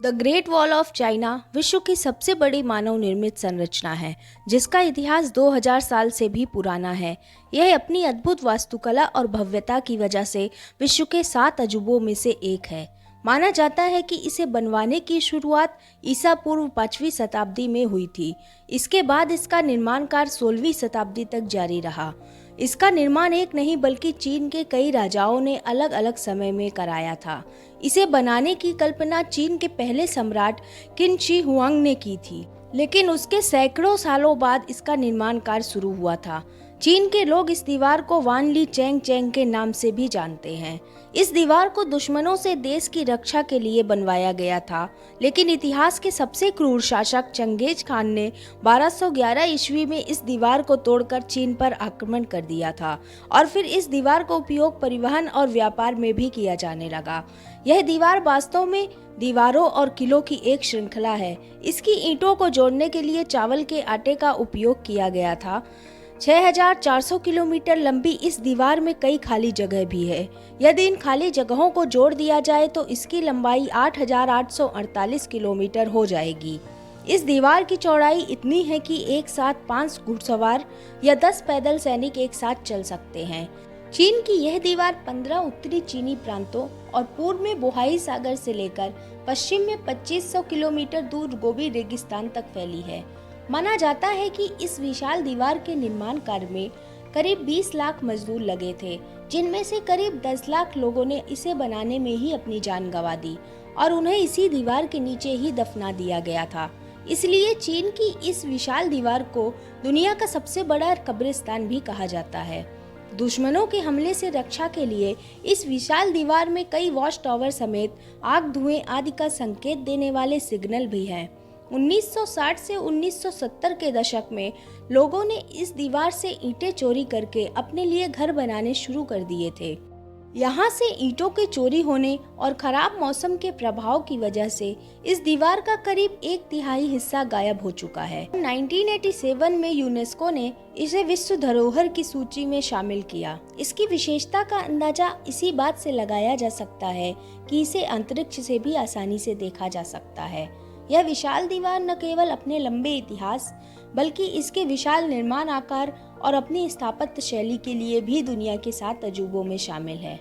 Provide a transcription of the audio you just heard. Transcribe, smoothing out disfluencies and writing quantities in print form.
The great wall of China विश्व की सबसे बड़ी मानव निर्मित संरचना है, जिसका इतिहास 2000 साल से भी पुराना है। यह अपनी अद्भुत वास्तुकला और भव्यता की वजह से विश्व के 7 अजूबों में से एक है। माना जाता है कि इसे बनवाने की शुरुआत ईसा पूर्व 5वीं शताब्दी में हुई थी। इसके बाद इसका निर्माण कार्य 16वीं शताब्दी तक जारी रहा। इसका निर्माण एक नहीं बल्कि चीन के कई राजाओं ने अलग अलग समय में कराया था। इसे बनाने की कल्पना चीन के पहले सम्राट किन शी हुआंग ने की थी, लेकिन उसके सैकड़ों सालों बाद इसका निर्माण कार्य शुरू हुआ था। चीन के लोग इस दीवार को वान ली चैंग चैंग के नाम से भी जानते हैं। इस दीवार को दुश्मनों से देश की रक्षा के लिए बनवाया गया था, लेकिन इतिहास के सबसे क्रूर शासक चंगेज खान ने 1211 ईस्वी में इस दीवार को तोड़कर चीन पर आक्रमण कर दिया था और फिर इस दीवार का उपयोग परिवहन और व्यापार में भी किया जाने लगा। यह दीवार वास्तव में दीवारों और किलों की एक श्रृंखला है। इसकी ईंटों को जोड़ने के लिए चावल के आटे का उपयोग किया गया था। 6400 किलोमीटर लंबी इस दीवार में कई खाली जगह भी है। यदि इन खाली जगहों को जोड़ दिया जाए तो इसकी लंबाई 8848 किलोमीटर हो जाएगी। इस दीवार की चौड़ाई इतनी है कि एक साथ 5 घुड़सवार या 10 पैदल सैनिक एक साथ चल सकते हैं। चीन की यह दीवार 15 उत्तरी चीनी प्रांतों और पूर्व में बोहाई सागर से लेकर पश्चिम में 2500 किलोमीटर दूर गोबी रेगिस्तान तक फैली है। माना जाता है कि इस विशाल दीवार के निर्माण कार्य में करीब 20 लाख मजदूर लगे थे, जिनमें से करीब 10 लाख लोगों ने इसे बनाने में ही अपनी जान गंवा दी और उन्हें इसी दीवार के नीचे ही दफना दिया गया था। इसलिए चीन की इस विशाल दीवार को दुनिया का सबसे बड़ा कब्रिस्तान भी कहा जाता है। दुश्मनों के हमले से रक्षा के लिए इस विशाल दीवार में कई वॉच टावर समेत आग, धुएं आदि का संकेत देने वाले सिग्नल भी हैं। 1960 से 1970 के दशक में लोगों ने इस दीवार से ईंटें चोरी करके अपने लिए घर बनाने शुरू कर दिए थे। यहाँ से ईंटों के चोरी होने और खराब मौसम के प्रभाव की वजह से इस दीवार का करीब 1/3 हिस्सा गायब हो चुका है। 1987 में यूनेस्को ने इसे विश्व धरोहर की सूची में शामिल किया। इसकी विशेषता का अंदाजा इसी बात से लगाया जा सकता है कि इसे अंतरिक्ष से भी आसानी से देखा जा सकता है। यह विशाल दीवार न केवल अपने लंबे इतिहास बल्कि इसके विशाल निर्माण आकार और अपनी स्थापत्य शैली के लिए भी दुनिया के 7 अजूबों में शामिल है।